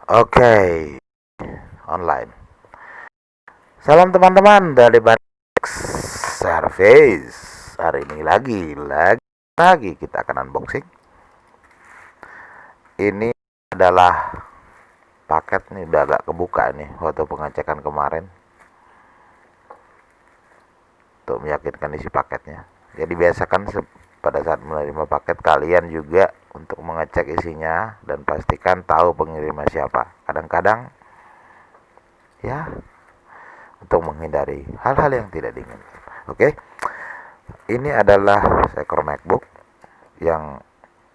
Oke, online. Salam teman-teman dari Banex Service. Hari ini lagi kita akan unboxing. Ini adalah paket nih, udah agak kebuka nih waktu pengecekan kemarin untuk meyakinkan isi paketnya. Jadi biasakan pada saat menerima paket kalian juga untuk mengecek isinya dan pastikan tahu pengirimnya siapa. Kadang-kadang ya untuk menghindari hal-hal yang tidak diinginkan. Oke, ini adalah seekor MacBook yang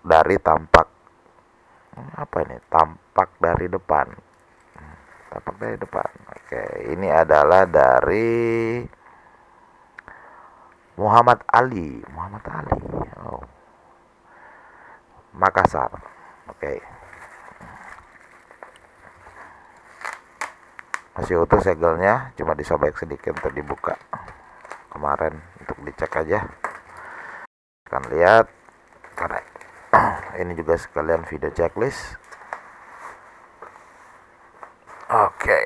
dari tampak dari depan. Tampak dari depan. Oke, ini adalah dari Muhammad Ali. Oh, Makassar. Oke. Masih utuh segelnya, cuma disobek sedikit untuk dibuka. Kemarin untuk dicek aja. Akan lihat. Karena ini juga sekalian video checklist. Oke.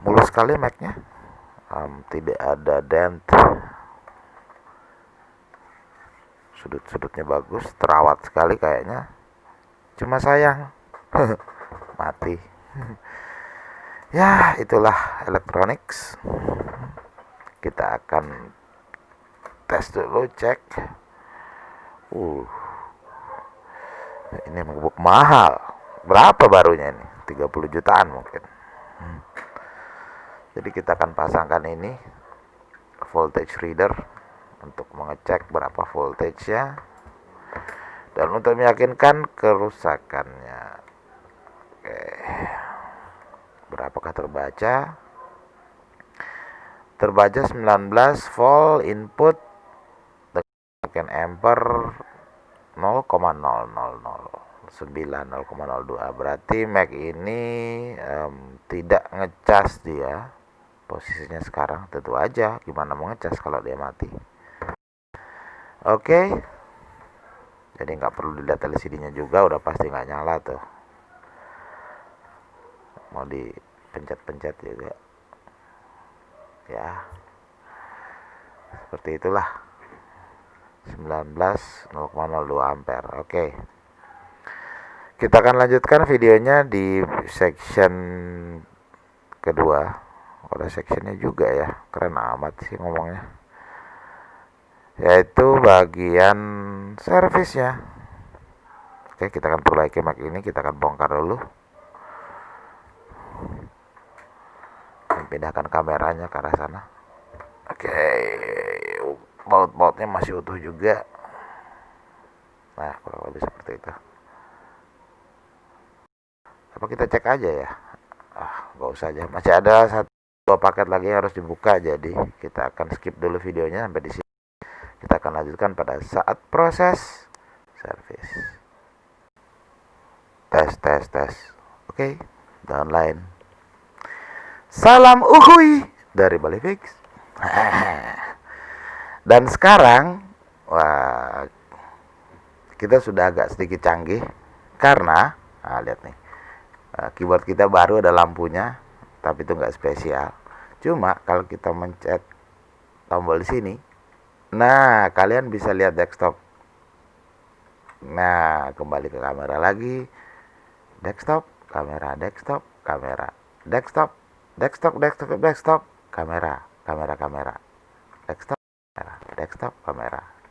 Mulus sekali Mac-nya. Tidak ada dent. Sudut-sudutnya bagus, terawat sekali kayaknya. Cuma sayang mati. Ya, itulah electronics. Kita akan tes dulu, cek. Ini MacBook mahal. Berapa barunya ini? 30 jutaan mungkin. Jadi kita akan pasangkan ini voltage reader untuk mengecek berapa voltage-nya dan untuk meyakinkan kerusakannya. Oke. Berapakah terbaca? Terbaca 19 volt input dengan ampere 0,0009 berarti Mac ini tidak ngecas dia. Posisinya sekarang tentu aja gimana mau ngecas kalau dia mati. Oke. Jadi nggak perlu dilihat LCD-nya juga, udah pasti nggak nyala tuh. Mau dipencet-pencet juga. Ya. Seperti itulah. 19,02 ampere. Oke. Kita akan lanjutkan videonya di section kedua. Ada sectionnya juga ya, keren amat sih ngomongnya. Yaitu bagian servisnya. Oke, kita akan perbaiki Mac ini, kita akan bongkar dulu. Pindahkan kameranya ke arah sana. Oke, baut-bautnya masih utuh juga. Nah, kurang lebih seperti itu. Apa kita cek aja ya? Gak usah aja. Masih ada dua paket lagi yang harus dibuka, jadi kita akan skip dulu videonya sampai di sini. Kita akan lanjutkan pada saat proses servis. Tes. Oke, downline. Salam uhui dari Bali Fix. Dan sekarang, wah, kita sudah agak sedikit canggih karena, lihat nih, keyboard kita baru ada lampunya, tapi itu nggak spesial. Cuma kalau kita mencet tombol di sini, nah kalian bisa lihat desktop. Nah, kembali ke kamera lagi, desktop, kamera, desktop, kamera, desktop, kamera,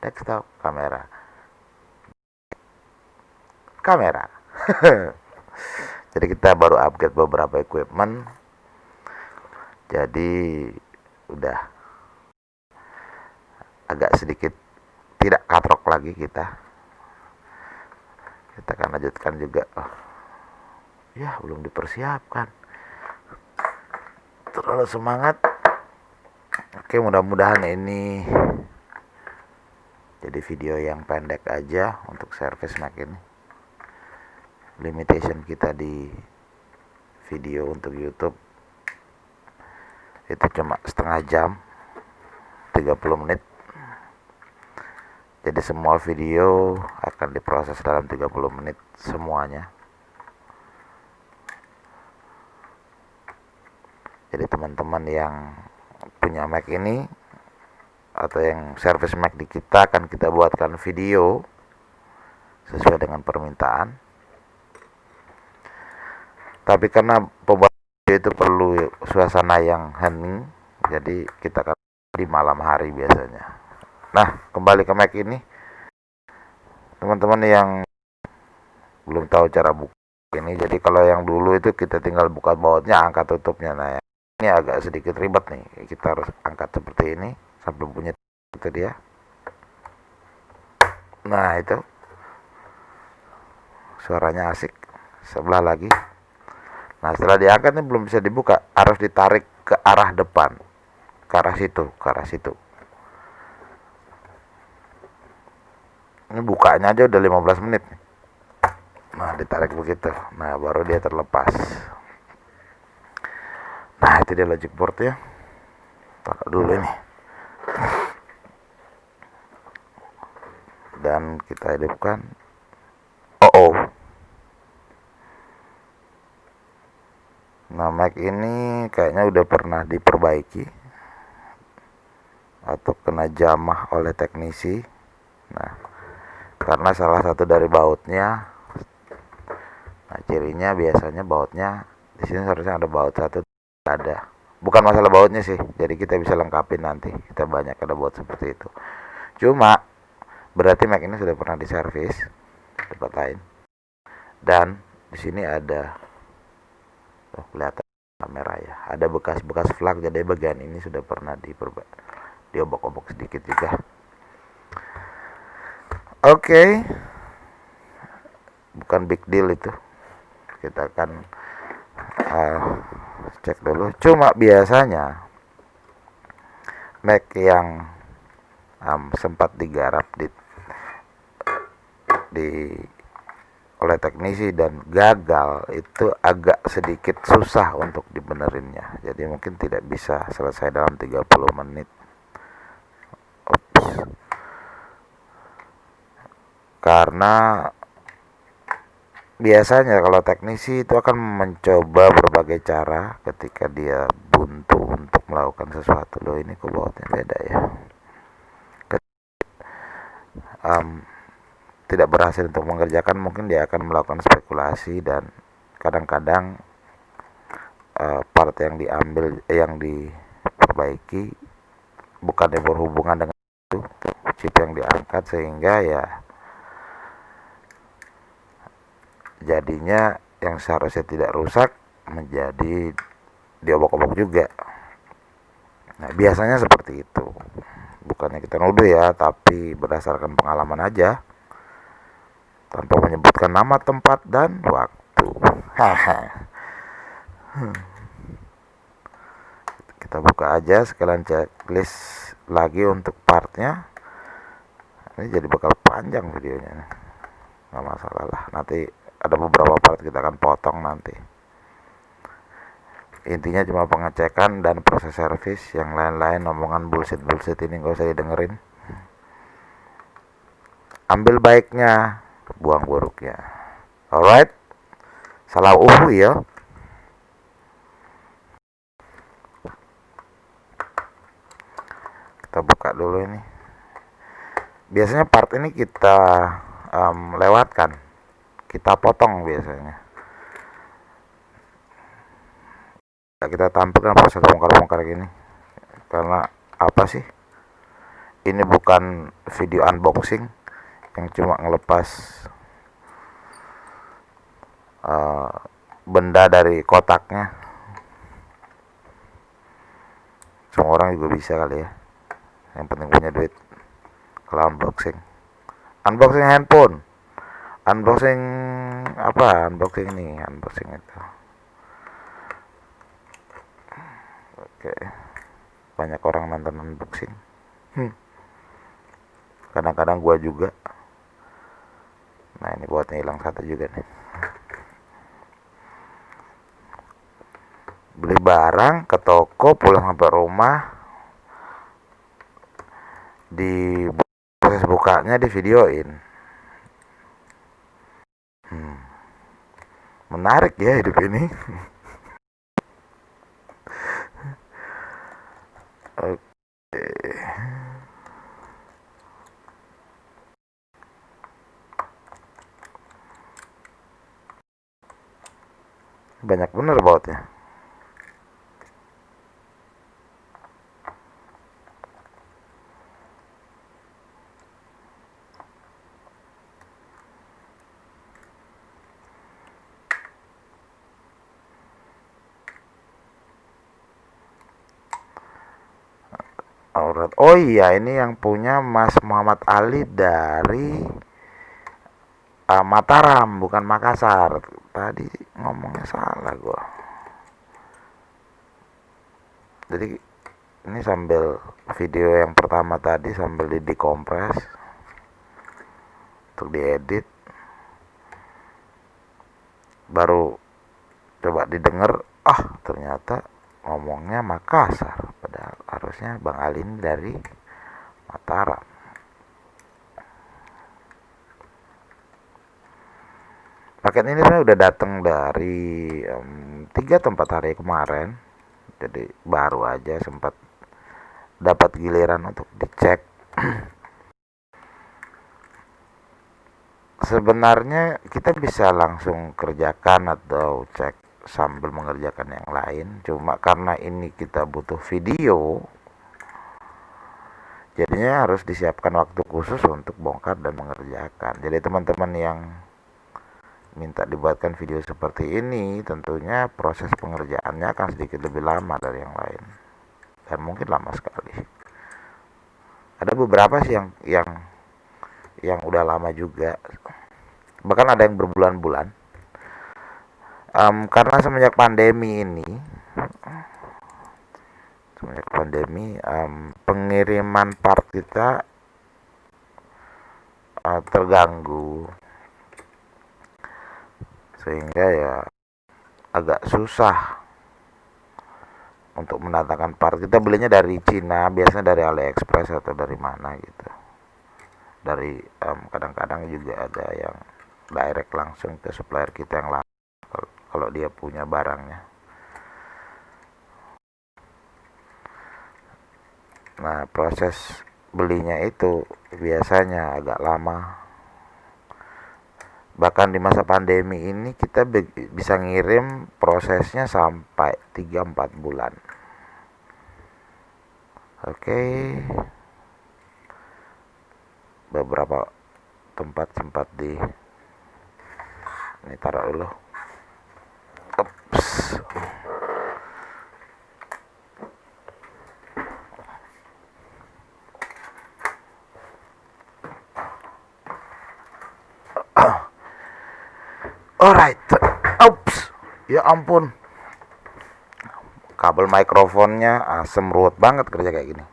desktop, kamera. Jadi kita baru upgrade beberapa equipment. Jadi udah agak sedikit tidak katrok lagi kita. Kita akan lanjutkan juga. Ya, belum dipersiapkan. Terlalu semangat. Oke, mudah-mudahan ini jadi video yang pendek aja untuk service Mac ini. Limitation kita di video untuk YouTube itu cuma setengah jam, 30 menit. Jadi semua video akan diproses dalam 30 menit semuanya. Jadi teman-teman yang punya Mac ini atau yang service Mac di kita, akan kita buatkan video sesuai dengan permintaan. Tapi karena pembuat video itu perlu suasana yang hening, jadi kita akan di malam hari biasanya. Nah, kembali ke Mac ini, teman-teman yang belum tahu cara buka ini, jadi kalau yang dulu itu kita tinggal buka bautnya, angkat tutupnya. Nah, ini agak sedikit ribet nih, kita harus angkat seperti ini sampai bunyi itu dia. Nah, itu suaranya asik. Sebelah lagi. Nah, setelah diangkat ini belum bisa dibuka, harus ditarik ke arah depan, ke arah situ. Ini bukanya aja udah 15 menit. Nah, ditarik begitu. Nah, baru dia terlepas. Nah, itu dia logic board ya. Taruh dulu ini. Dan kita hidupkan. Nah, Mac ini kayaknya udah pernah diperbaiki atau kena jamah oleh teknisi. Nah, karena salah satu dari bautnya, nah cirinya biasanya bautnya di sini harusnya ada baut satu, ada. Bukan masalah bautnya sih, jadi kita bisa lengkapin nanti. Kita banyak ada baut seperti itu. Cuma berarti Mac ini sudah pernah diservis, dipatain. Dan di sini ada, kelihatan kamera ya, ada bekas-bekas flak, jadi bagian ini sudah pernah diobok-obok sedikit juga. Oke. Bukan big deal itu, kita akan cek dulu. Cuma biasanya Mac yang sempat digarap oleh teknisi dan gagal itu agak sedikit susah untuk dibenerinnya. Jadi mungkin tidak bisa selesai dalam 30 menit. Karena biasanya kalau teknisi itu akan mencoba berbagai cara ketika dia buntu untuk melakukan sesuatu. Loh, ini kok bautnya beda ya. Tidak berhasil untuk mengerjakan, mungkin dia akan melakukan spekulasi, dan kadang-kadang part yang diambil, yang diperbaiki bukan yang berhubungan dengan itu, chip yang diangkat, sehingga ya jadinya yang seharusnya tidak rusak menjadi diobok-obok juga. Nah, biasanya seperti itu. Bukannya kita nuduh ya, tapi berdasarkan pengalaman aja, tanpa menyebutkan nama, tempat, dan waktu. Kita buka aja sekalian checklist lagi untuk partnya. Ini jadi bakal panjang videonya, nggak masalah lah. Nanti ada beberapa part kita akan potong nanti. Intinya cuma pengecekan dan proses servis. Yang lain-lain omongan bullshit ini nggak usah didengerin. Ambil baiknya, buang buruknya. Alright, salah ya. Kita buka dulu ini. Biasanya part ini kita lewatkan, kita potong biasanya. Kita tampilkan proses bongkar-bongkar gini. Karena apa sih? Ini bukan video unboxing yang cuma ngelepas benda dari kotaknya. Semua orang juga bisa kali ya, yang penting punya duit. Kalau unboxing handphone, unboxing apa, unboxing ini, unboxing itu. Oke, banyak orang nonton unboxing. Kadang-kadang gua juga. Nah, ini buatnya hilang satu juga nih. Beli barang ke toko, pulang sampai rumah, di proses buka mukanya di videoin. Menarik ya hidup ini. Oke. Banyak bener bautnya. Aurat. Oh iya, ini yang punya Mas Muhammad Ali dari Mataram, bukan Makassar. Tadi ngomongnya salah gua. Jadi ini sambil video yang pertama tadi sambil dikompres untuk diedit, baru coba didengar, ternyata ngomongnya Makassar, padahal harusnya Bang Ali ini dari Mataram. Paket ini saya udah datang dari 3 tempat hari kemarin, jadi baru aja sempat dapat giliran untuk dicek. Sebenarnya kita bisa langsung kerjakan atau cek sambil mengerjakan yang lain, cuma karena ini kita butuh video, jadinya harus disiapkan waktu khusus untuk bongkar dan mengerjakan. Jadi teman-teman yang minta dibuatkan video seperti ini, tentunya proses pengerjaannya akan sedikit lebih lama dari yang lain, dan mungkin lama sekali. Ada beberapa sih yang udah lama juga, bahkan ada yang berbulan-bulan. Karena semenjak pandemi ini, pengiriman part kita terganggu, sehingga ya agak susah untuk mendatangkan part. Kita belinya dari Cina, biasanya dari AliExpress atau dari mana gitu. Dari kadang-kadang juga ada yang direct langsung ke supplier kita yang lain kalau dia punya barangnya. Nah, proses belinya itu biasanya agak lama. Bahkan di masa pandemi ini kita bisa ngirim prosesnya sampai 3-4 bulan. Oke. Beberapa tempat sempat ini taruh dulu. Ups. Alright. Ups. Ya ampun. Kabel mikrofonnya asem ruwet banget kerja kayak gini.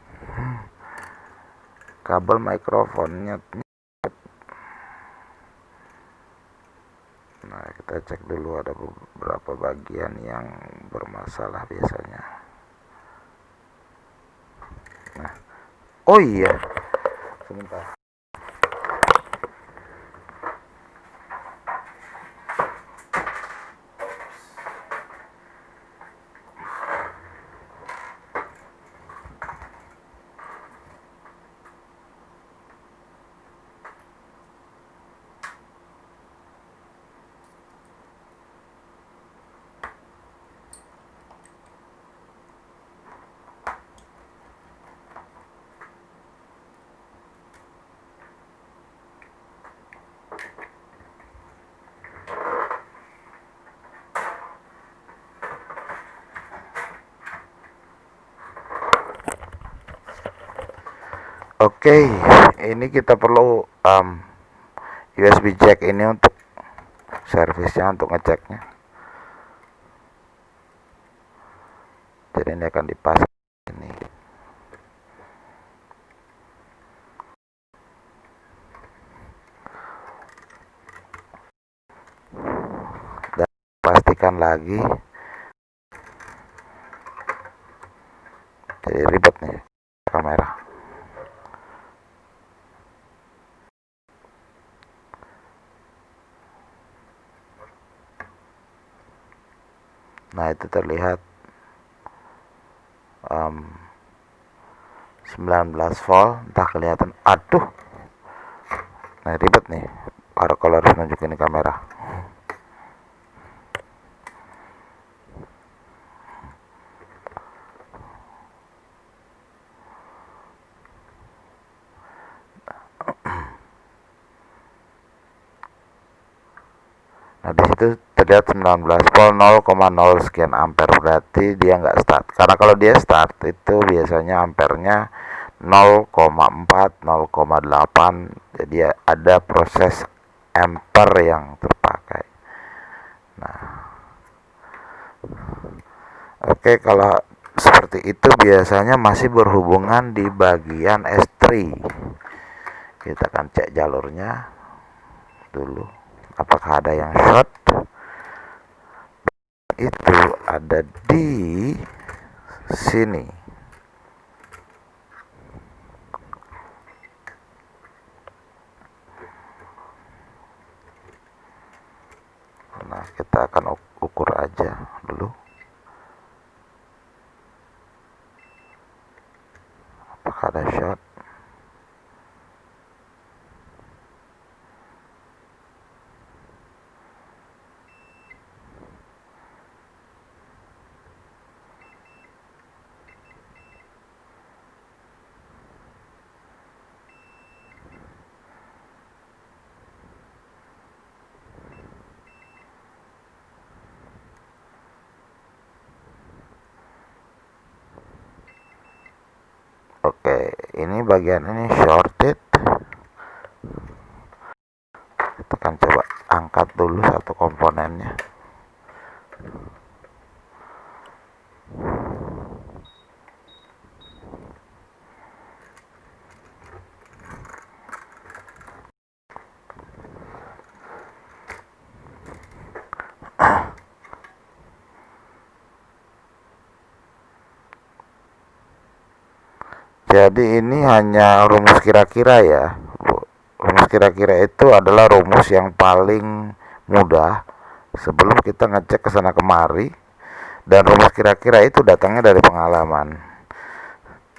Kabel mikrofonnya. Nah, kita cek dulu, ada beberapa bagian yang bermasalah biasanya. Nah, oh iya. Sebentar. Oke, ini kita perlu USB jack ini untuk servisnya, untuk ngeceknya. Jadi ini akan dipasang ini. Dan pastikan lagi. Jadi ribet nih kamera. Nah itu terlihat 19 volt, entah kelihatan. Aduh, nah ribet nih kalau harus nunjukin kamera. Nah di situ terlihat 19 volt 0,0 sekian ampere, berarti dia nggak start. Karena kalau dia start itu biasanya ampernya 0,4 0,8, jadi ada proses ampere yang terpakai. Nah oke, kalau seperti itu biasanya masih berhubungan di bagian S3. Kita akan cek jalurnya dulu, apakah ada yang short. Itu ada di sini. Nah kita akan ukur aja dulu apakah ada short. Oke, ini bagian ini shorted. Kita akan coba angkat dulu satu komponennya. Jadi ini hanya rumus kira-kira ya. Rumus kira-kira itu adalah rumus yang paling mudah sebelum kita ngecek kesana kemari, dan rumus kira-kira itu datangnya dari pengalaman.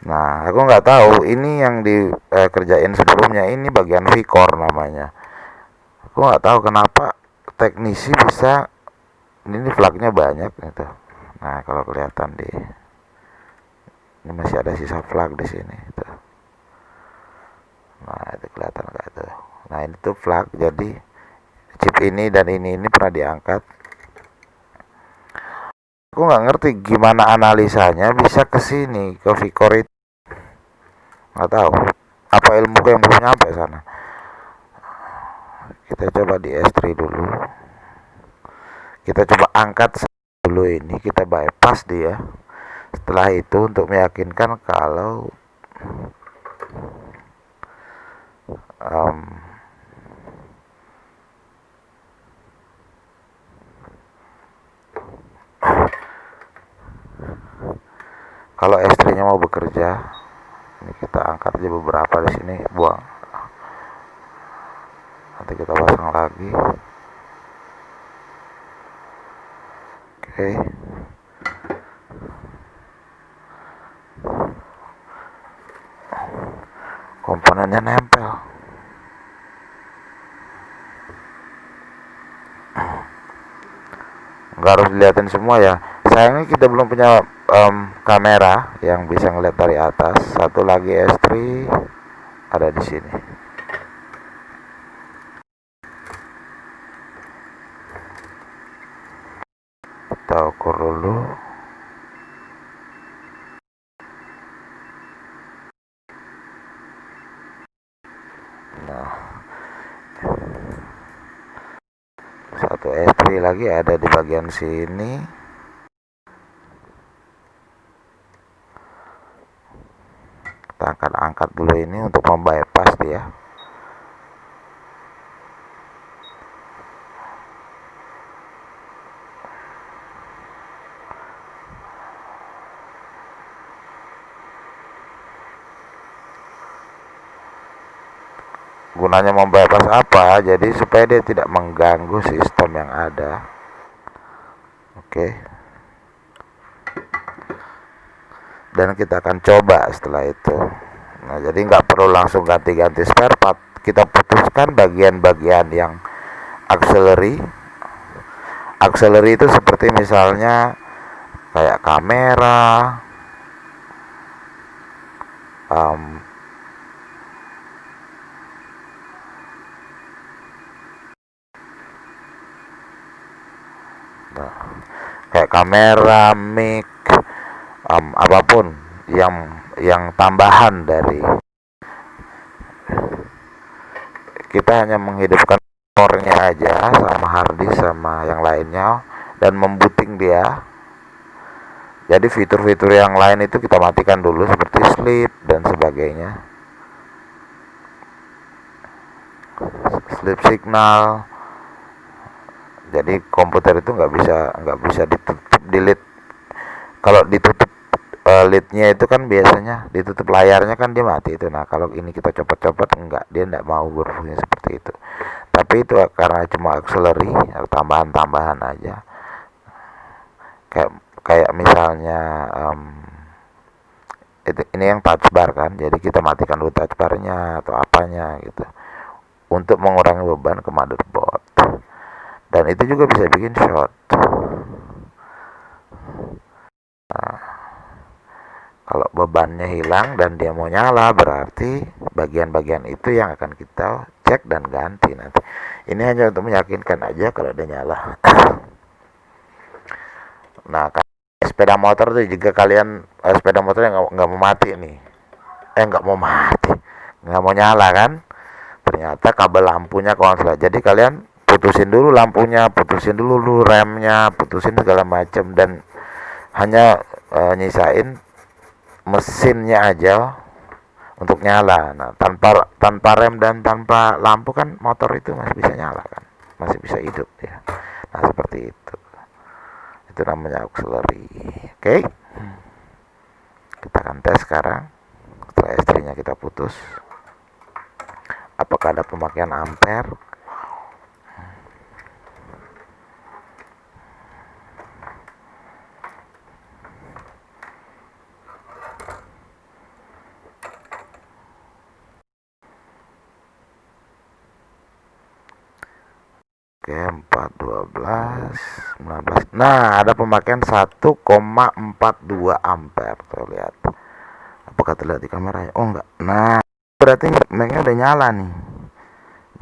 Nah aku nggak tahu ini yang dikerjain sebelumnya, ini bagian V-core namanya. Aku nggak tahu kenapa teknisi bisa, ini flagnya banyak gitu. Nah kalau kelihatan ini masih ada sisa flag di sini tuh. Nah itu kelihatan nggak tuh? Nah ini tuh flag, jadi chip ini dan ini pernah diangkat. Aku nggak ngerti gimana analisanya bisa ke sini, ke V-core itu. Nggak tahu apa ilmuku yang belum nyampe sana. Kita coba di S3 dulu, kita coba angkat dulu ini, kita bypass dia. Setelah itu untuk meyakinkan kalau kalau S3-nya mau bekerja, ini kita angkat aja beberapa di sini, buang. Nanti kita pasang lagi. Oke. Komponennya nempel. Nggak harus dilihatin semua ya. Sayangnya kita belum punya kamera yang bisa ngeliat dari atas. Satu lagi S3 ada di sini. Kita ukur dulu. Nah, satu S3 lagi ada di bagian sini. Kita akan angkat dulu ini untuk membypass dia. Gunanya membypass apa? Jadi supaya dia tidak mengganggu sistem yang ada. Oke. dan kita akan coba setelah itu. Nah, jadi nggak perlu langsung ganti-ganti spare part, kita putuskan bagian-bagian yang auxiliary. Auxiliary itu seperti misalnya kayak kamera, um, nah, kayak kamera, mic, apapun yang tambahan dari, kita hanya menghidupkan core-nya aja sama harddisk sama yang lainnya dan membooting dia. Jadi fitur-fitur yang lain itu kita matikan dulu seperti sleep dan sebagainya, sleep signal. Jadi komputer itu nggak bisa ditutup delete. Kalau ditutup leadnya itu kan biasanya ditutup layarnya kan dia mati itu. Nah kalau ini kita copot-copot, enggak, dia enggak mau berfungsi seperti itu. Tapi itu karena cuma auxiliary atau tambahan-tambahan aja. Kayak misalnya ini yang touch bar kan, jadi kita matikan dulu touch barnya atau apanya gitu untuk mengurangi beban ke motherboard. Dan itu juga bisa bikin short. Nah, kalau bebannya hilang dan dia mau nyala, berarti bagian-bagian itu yang akan kita cek dan ganti nanti. Ini hanya untuk meyakinkan aja kalau dia nyala. Nah, sepeda motor tuh juga kalian, sepeda motor yang nggak mau mati nih, nggak mau nyala kan? Ternyata kabel lampunya konslet. Jadi kalian putusin dulu lampunya, putusin dulu remnya, putusin segala macam, dan hanya nyisain mesinnya aja untuk nyala. Nah, tanpa rem dan tanpa lampu kan motor itu masih bisa nyala kan, masih bisa hidup ya. Nah seperti itu namanya auxiliary. Oke, kita akan tes sekarang. Setelah S3 nya kita putus, apakah ada pemakaian ampere. Oke, 4, 12, 19. Nah, ada pemakaian 1,42 ampere. Tuh lihat. Apakah terlihat di kameranya? Oh enggak. Nah, berarti mic-nya udah nyala nih.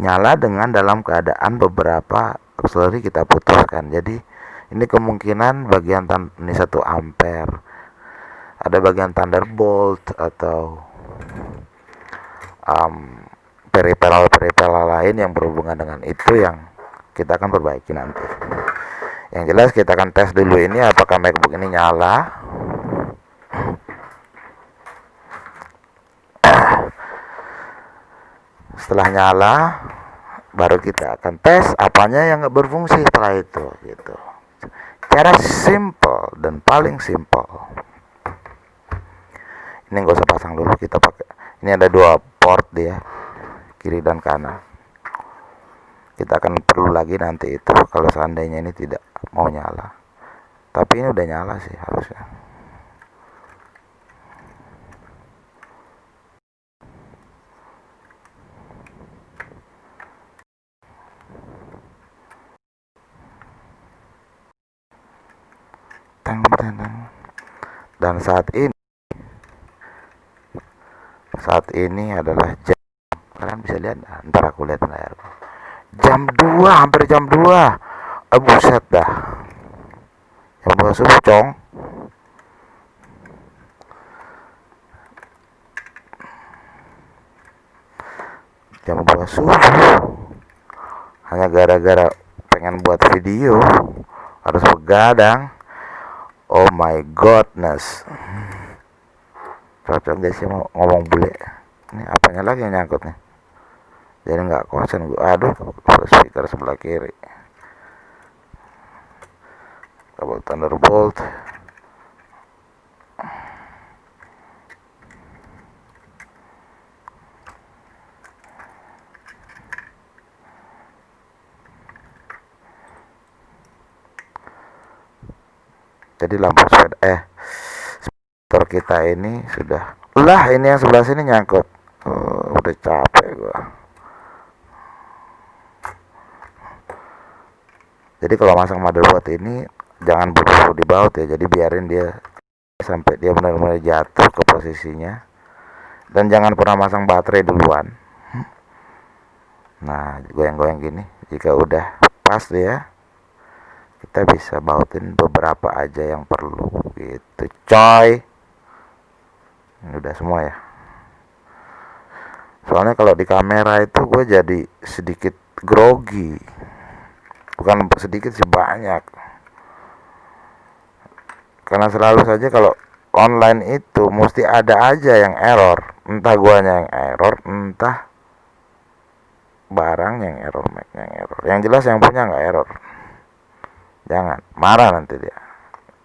Nyala dengan dalam keadaan beberapa auxiliary kita putuskan. Jadi, ini kemungkinan bagian ini 1 ampere. Ada bagian Thunderbolt atau peripheral lain yang berhubungan dengan itu yang kita akan perbaiki nanti. Yang jelas kita akan tes dulu ini apakah MacBook ini nyala. Setelah nyala, baru kita akan tes apanya yang nggak berfungsi setelah itu gitu. Cara simple dan paling simple. Ini nggak usah pasang dulu, kita pakai. Ini ada 2 port dia, kiri dan kanan. Kita akan perlu lagi nanti itu kalau seandainya ini tidak mau nyala. Tapi ini udah nyala sih harusnya. Dan saat ini adalah jam, kalian bisa lihat, ntar aku lihat layar, jam 2, hampir jam 2. Buset dah, jam 2 subuh cong. Jam 2 subuh hanya gara-gara pengen buat video harus begadang. Oh my godness. Cocok gak sih mau ngomong bule? Ini apanya lagi yang nyangkut nih? Jadi nggak konsen gue. Aduh, speaker sebelah kiri. Kabel Thunderbolt. Jadi lampu sepeda kita ini sudah lah, ini yang sebelah sini nyangkut. Udah capek gua. Jadi kalau masang motherboard ini jangan buru-buru dibaut ya, jadi biarin dia sampai dia benar-benar jatuh ke posisinya, dan jangan pernah masang baterai duluan. Nah, goyang-goyang gini, jika udah pas dia, kita bisa bautin beberapa aja yang perlu gitu coy. Ini udah semua ya, soalnya kalau di kamera itu gue jadi sedikit grogi, bukan sedikit sih, banyak, karena selalu saja kalau online itu mesti ada aja yang error, entah guanya yang error, entah barang yang error, Mac yang error. Yang jelas yang punya nggak error. Jangan marah nanti dia.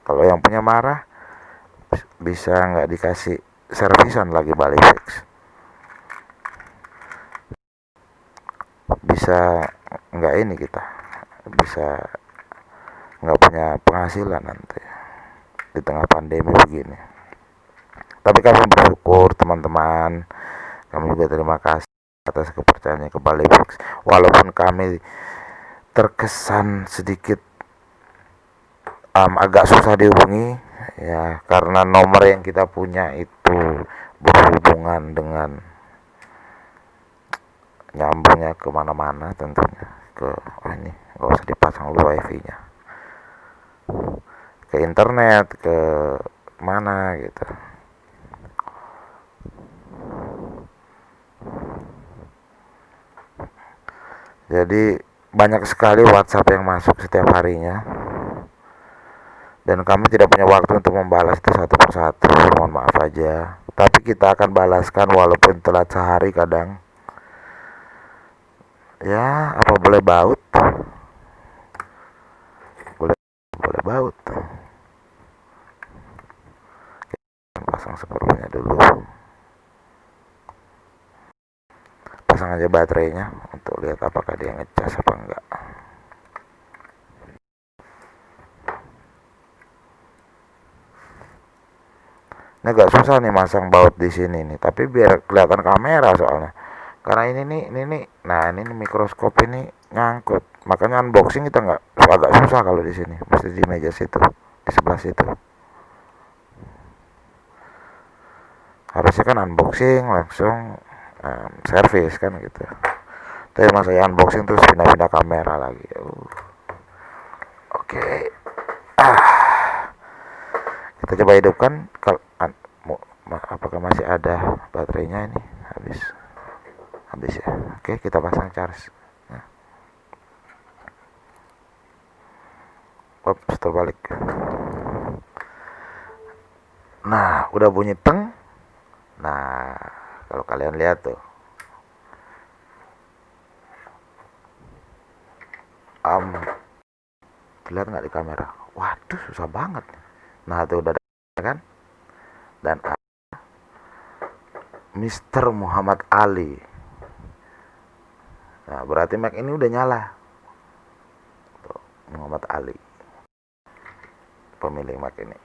Kalau yang punya marah, bisa nggak dikasih servisan lagi balik fix, bisa nggak ini, kita bisa nggak punya penghasilan nanti di tengah pandemi begini. Tapi kami bersyukur teman-teman, kami juga terima kasih atas kepercayaannya ke Balik Fix, walaupun kami terkesan sedikit agak susah dihubungi ya, karena nomor yang kita punya itu berhubungan dengan nyambungnya kemana-mana, tentunya ke ini nggak usah dipasang dulu wifi nya, ke internet, ke mana gitu. Jadi banyak sekali WhatsApp yang masuk setiap harinya, dan kami tidak punya waktu untuk membalas itu satu persatu, mohon maaf aja. Tapi kita akan balaskan walaupun telat sehari kadang. Ya, apa boleh baut? Boleh baut. Kita pasang seperlunya dulu. Pasang aja baterainya untuk lihat apakah dia ngecas apa enggak. Ini agak susah nih masang baut di sini nih, tapi biar kelihatan kamera soalnya. Karena ini nih, nah ini mikroskop ini nyangkut, makanya unboxing kita nggak, agak susah kalau di sini, mesti di meja situ, di sebelah situ. Harusnya kan unboxing langsung service kan gitu. Tapi masa ya unboxing terus pindah-pindah kamera lagi. Oke. Kita coba hidupkan. Apakah masih ada baterainya ini? Habis ya. Oke, kita pasang charge. Terbalik. Nah, udah bunyi teng. Nah, kalau kalian lihat tuh, terlihat nggak di kamera? Waduh, susah banget. Nah, tuh udah kan? Dan Mr. Muhammad Ali. Nah, berarti Mac ini udah nyala. Tuh, Muhammad Ali, pemilik Mac ini.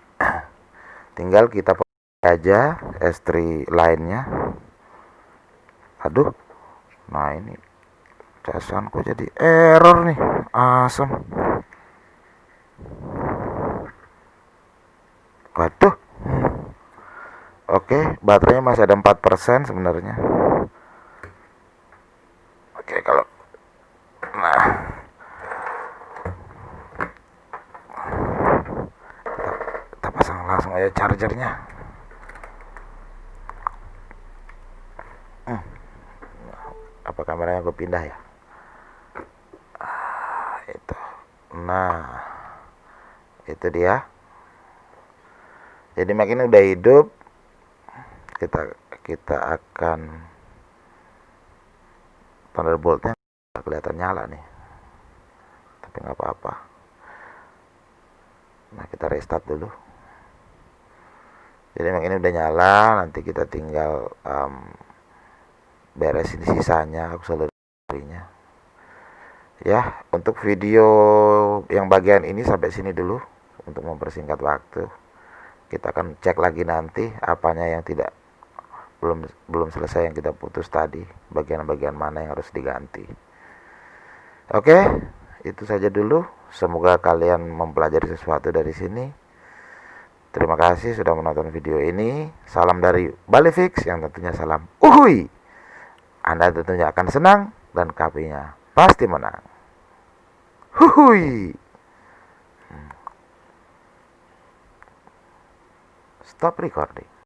Tinggal kita aja S3 lainnya. Aduh, nah ini casanku jadi error nih, asem. Waduh. Oke, baterainya masih ada 4% sebenarnya. Oke, kalau nah kita pasang langsung aja chargernya. Apa kameranya gue pindah ya? Itu. Nah, itu dia. Jadi Mac ini udah hidup. Kita akan Thunderbolt-nya kelihatan nyala nih, tapi nggak apa-apa. Nah, kita restart dulu. Jadi Mac ini udah nyala. Nanti kita tinggal beresin sisanya, akselerasinya. Ya, untuk video yang bagian ini sampai sini dulu untuk mempersingkat waktu. Kita akan cek lagi nanti apanya yang tidak belum selesai yang kita putus tadi, bagian-bagian mana yang harus diganti. Oke, itu saja dulu. Semoga kalian mempelajari sesuatu dari sini. Terima kasih sudah menonton video ini. Salam dari Bali Fix, yang tentunya salam uhui. Anda tentunya akan senang dan KP-nya pasti menang. Huhui. Stop recording.